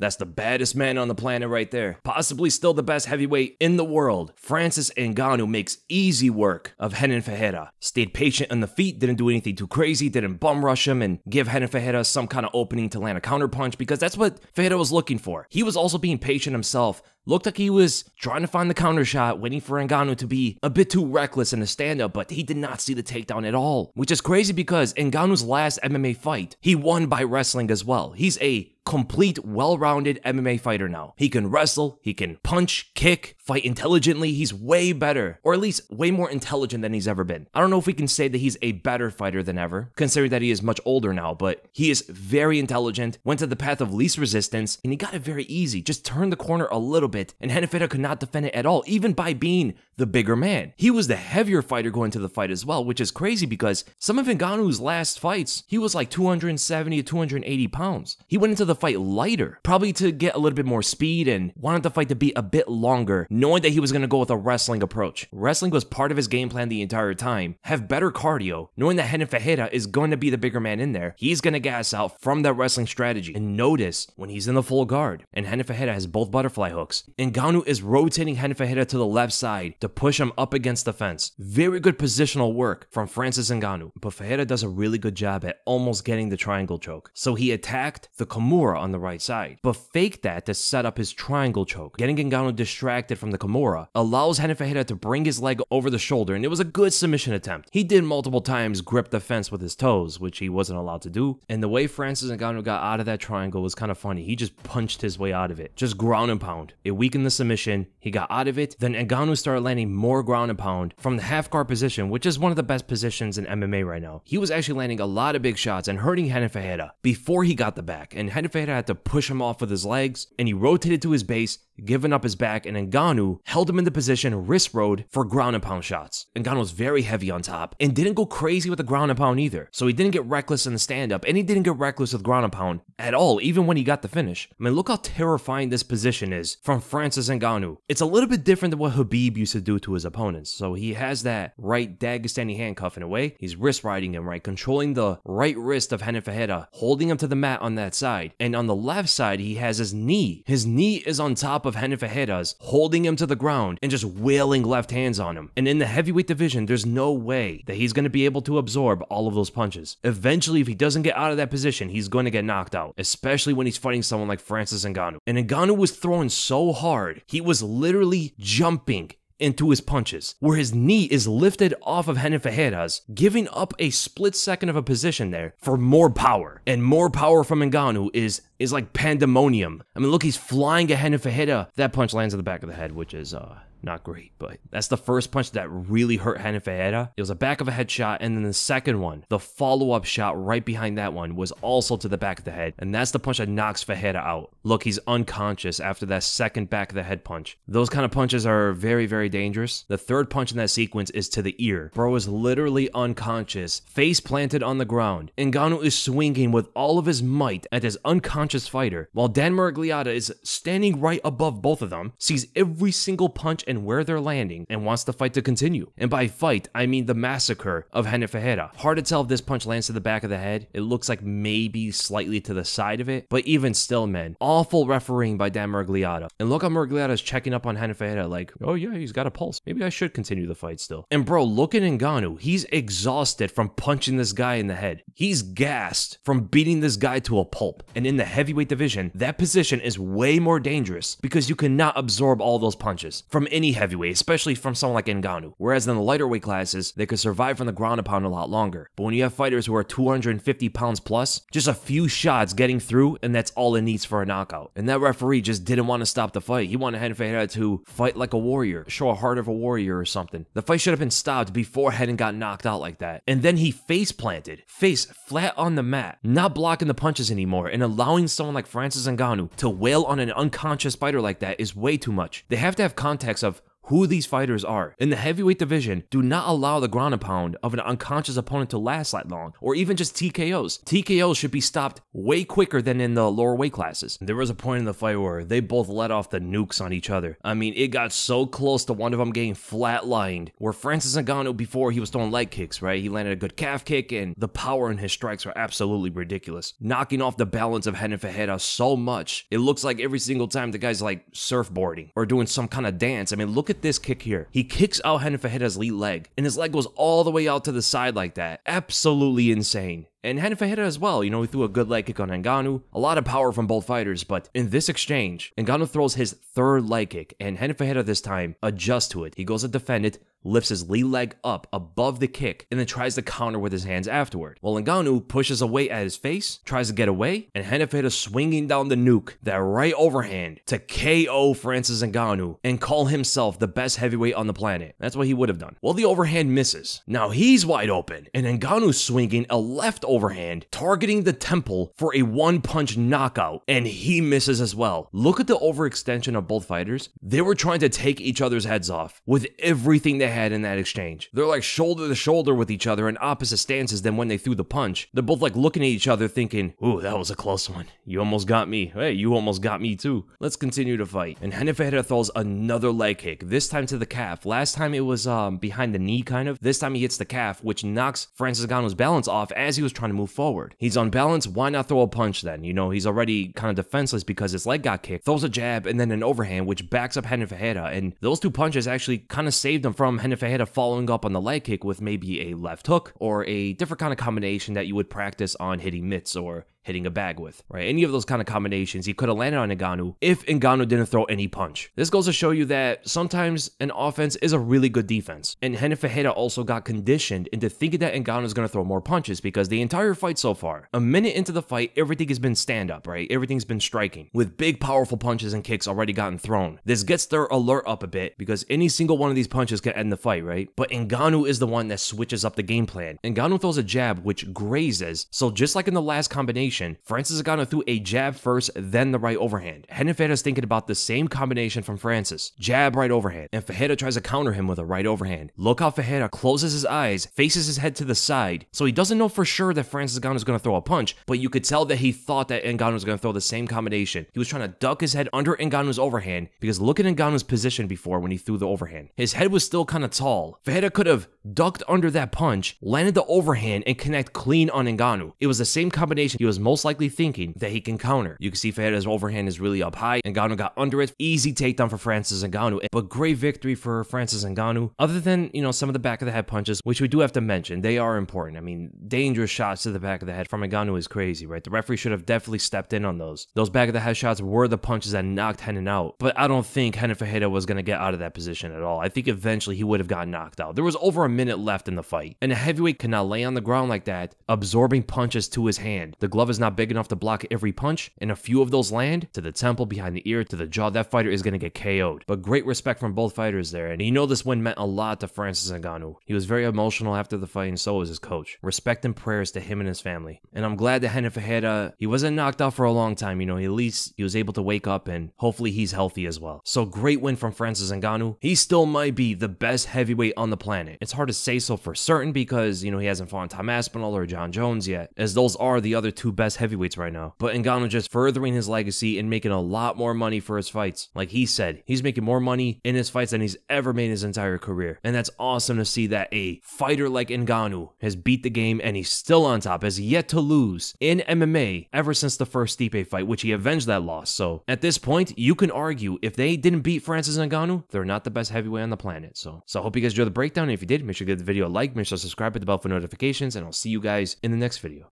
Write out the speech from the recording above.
That's the baddest man on the planet right there. Possibly still the best heavyweight in the world. Francis Ngannou makes easy work of Renan Ferreira. Stayed patient on the feet, didn't do anything too crazy, didn't bum rush him and give Renan Ferreira some kind of opening to land a counterpunch, because that's what Ferreira was looking for. He was also being patient himself. Looked like he was trying to find the counter shot, waiting for Ngannou to be a bit too reckless in the stand-up, but he did not see the takedown at all. Which is crazy because Ngannou's last MMA fight, he won by wrestling as well. He's a complete, well-rounded MMA fighter now. He can wrestle, he can punch, kick, fight intelligently. He's way better, or at least way more intelligent than he's ever been. I don't know if we can say that he's a better fighter than ever, considering that he is much older now, but he is very intelligent, went to the path of least resistance, and he got it very easy. Just turned the corner a little bit, and Renan Ferreira could not defend it at all, even by being the bigger man. He was the heavier fighter going to the fight as well, which is crazy because some of Ngannou's last fights, he was like 270 to 280 pounds. He went into the fight lighter, probably to get a little bit more speed and wanted the fight to be a bit longer, knowing that he was going to go with a wrestling approach. Wrestling was part of his game plan the entire time. Have better cardio, knowing that Renan Ferreira is going to be the bigger man in there. He's going to gas out from that wrestling strategy. And notice when he's in the full guard and Renan Ferreira has both butterfly hooks, Ngannou is rotating Renan Ferreira to the left side to push him up against the fence. Very good positional work from Francis Ngannou, but Ferreira does a really good job at almost getting the triangle choke. So he attacked the Kimura on the right side, but faked that to set up his triangle choke. Getting Ngannou distracted from the Kimura allows Renan Ferreira to bring his leg over the shoulder, and it was a good submission attempt. He did multiple times grip the fence with his toes, which he wasn't allowed to do, and the way Francis Ngannou got out of that triangle was kind of funny. He just punched his way out of it. Just ground and pound. It weakened the submission. He got out of it. Then Ngannou started landing more ground and pound from the half guard position, which is one of the best positions in MMA right now. He was actually landing a lot of big shots and hurting Renan Ferreira before he got the back, and Renan Ferreira had to push him off with his legs, and he rotated to his base, giving up his back, and Ngannou held him in the position, wrist rode for ground and pound shots. Ngannou was very heavy on top and didn't go crazy with the ground and pound either. So he didn't get reckless in the stand-up, and he didn't get reckless with ground and pound at all, even when he got the finish. I mean, look how terrifying this position is from Francis Ngannou. It's a little bit different than what Khabib used to do to his opponents. So he has that right Dagestani handcuff in a way. He's wrist riding him, right? Controlling the right wrist of Renan Ferreira, holding him to the mat on that side. And on the left side, he has his knee. His knee is on top of Renan Ferreira's, holding him to the ground and just wailing left hands on him. And in the heavyweight division, there's no way that he's going to be able to absorb all of those punches. Eventually, if he doesn't get out of that position, he's going to get knocked out, especially when he's fighting someone like Francis Ngannou. And Ngannou was throwing so hard, he was literally jumping into his punches, where his knee is lifted off of Renan Ferreira's, giving up a split second of a position there for more power. And more power from Ngannou is like pandemonium. I mean, look, he's flying at Renan Ferreira. That punch lands in the back of the head, which is not great, but that's the first punch that really hurt Renan Ferreira. It was a back of a head shot, and then the second one, the follow-up shot right behind that one, was also to the back of the head, and that's the punch that knocks Ferreira out. Look, he's unconscious after that second back of the head punch. Those kind of punches are very, very dangerous. The third punch in that sequence is to the ear. Bro is literally unconscious, face planted on the ground. Ngannou is swinging with all of his might at his unconscious fighter, while Dan Miragliotta is standing right above both of them, sees every single punch and where they're landing, and wants the fight to continue. And by fight, I mean the massacre of Renan Ferreira. Hard to tell if this punch lands to the back of the head. It looks like maybe slightly to the side of it, but even still, man, awful refereeing by Dan Miragliotta. And look how Miragliotta is checking up on Renan Ferreira like, oh yeah, he's got a pulse. Maybe I should continue the fight still. And bro, look at Ngannou. He's exhausted from punching this guy in the head. He's gassed from beating this guy to a pulp. And in the heavyweight division, that position is way more dangerous because you cannot absorb all those punches from any heavyweight, especially from someone like Ngannou. Whereas in the lighter weight classes, they could survive from the ground and pound a lot longer. But when you have fighters who are 250 pounds plus, just a few shots getting through, and that's all it needs for a knockout. And that referee just didn't want to stop the fight. He wanted Renan Ferreira to fight like a warrior, show a heart of a warrior or something. The fight should have been stopped before Renan got knocked out like that. And then he face planted, face flat on the mat, not blocking the punches anymore, and allowing someone like Francis Ngannou to wail on an unconscious fighter like that is way too much. They have to have context of who these fighters are. In the heavyweight division, do not allow the ground and pound of an unconscious opponent to last that long, or even just TKOs. TKOs should be stopped way quicker than in the lower weight classes. There was a point in the fight where they both let off the nukes on each other. I mean, it got so close to one of them getting flatlined, where Francis Ngannou, before he was throwing leg kicks, right? He landed a good calf kick, and the power in his strikes were absolutely ridiculous, knocking off the balance of Renan Ferreira so much. It looks like every single time the guy's like surfboarding or doing some kind of dance. I mean, look at this kick here. He kicks out Renan Ferreira's lead leg, and his leg goes all the way out to the side like that. Absolutely insane. And Renan Ferreira as well, you know, he threw a good leg kick on Ngannou. A lot of power from both fighters, but in this exchange, Ngannou throws his third leg kick, and Renan Ferreira this time adjusts to it. He goes to defend it, lifts his lead leg up above the kick, and then tries to counter with his hands afterward. While Ngannou pushes away at his face, tries to get away, and Renan Ferreira swinging down the nuke, that right overhand, to KO Francis Ngannou and call himself the best heavyweight on the planet. That's what he would have done. Well, the overhand misses. Now he's wide open, and Ngannou's swinging a left overhand, targeting the temple for a one-punch knockout, and he misses as well. Look at the overextension of both fighters. They were trying to take each other's heads off with everything they had in that exchange. They're like shoulder to shoulder with each other in opposite stances than when they threw the punch. They're both like looking at each other thinking, ooh, that was a close one. You almost got me. Hey, you almost got me too. Let's continue to fight. And Renan Ferreira throws another leg kick, this time to the calf. Last time it was behind the knee kind of. This time he hits the calf, which knocks Francis Ngannou's balance off as he was trying to move forward. He's on balance, why not throw a punch then? You know, he's already kind of defenseless because his leg got kicked. Throws a jab and then an overhand, which backs up Renan Ferreira. And those two punches actually kind of saved him from Renan Ferreira following up on the leg kick with maybe a left hook or a different kind of combination that you would practice on hitting mitts or hitting a bag with, right? Any of those kind of combinations he could have landed on Ngannou if Ngannou didn't throw any punch. This goes to show you that sometimes an offense is a really good defense. And Renan Ferreira also got conditioned into thinking that Ngannou is going to throw more punches because the entire fight so far, a minute into the fight, everything has been stand-up, right? Everything's been striking with big, powerful punches and kicks already gotten thrown. This gets their alert up a bit because any single one of these punches can end the fight, right? But Ngannou is the one that switches up the game plan. Ngannou throws a jab which grazes, so just like in the last combination, Francis Ngannou threw a jab first, then the right overhand. Renan Ferreira's thinking about the same combination from Francis. Jab, right overhand. And Ferreira tries to counter him with a right overhand. Look how Ferreira closes his eyes, faces his head to the side. So he doesn't know for sure that Francis Ngannou is going to throw a punch, but you could tell that he thought that Ngannou was going to throw the same combination. He was trying to duck his head under Ngannou's overhand because look at Ngannou's position before when he threw the overhand. His head was still kind of tall. Ferreira could have ducked under that punch, landed the overhand, and connect clean on Ngannou. It was the same combination he was most likely thinking that he can counter. You can see Ferreira's overhand is really up high. Ngannou got under it. Easy takedown for Francis Ngannou, but great victory for Francis Ngannou. Other than, you know, some of the back of the head punches, which we do have to mention, they are important. I mean, dangerous shots to the back of the head from Ngannou is crazy, right? The referee should have definitely stepped in on those. Those back of the head shots were the punches that knocked Renan out, but I don't think Renan Ferreira was going to get out of that position at all. I think eventually he would have gotten knocked out. There was over a minute left in the fight, and a heavyweight cannot lay on the ground like that, absorbing punches to his hand. The glove is not big enough to block every punch, and a few of those land to the temple, behind the ear, to the jaw. That fighter is going to get KO'd. But great respect from both fighters there, and you know this win meant a lot to Francis Ngannou. He was very emotional after the fight, and so was his coach. Respect and prayers to him and his family. And I'm glad that Renan Ferreira, he wasn't knocked out for a long time, you know, at least he was able to wake up, and hopefully he's healthy as well. So great win from Francis Ngannou. He still might be the best heavyweight on the planet. It's hard to say so for certain because, you know, he hasn't fought Tom Aspinall or John Jones yet, as those are the other two best heavyweights right now. But Ngannou just furthering his legacy and making a lot more money for his fights. Like he said, he's making more money in his fights than he's ever made in his entire career. And that's awesome to see that a fighter like Ngannou has beat the game and he's still on top, has yet to lose in MMA ever since the first Stipe fight, which he avenged that loss. So at this point, you can argue if they didn't beat Francis Ngannou, they're not the best heavyweight on the planet. So I hope you guys enjoyed the breakdown. And if you did, make sure to give the video a like, make sure to subscribe, hit the bell for notifications, and I'll see you guys in the next video.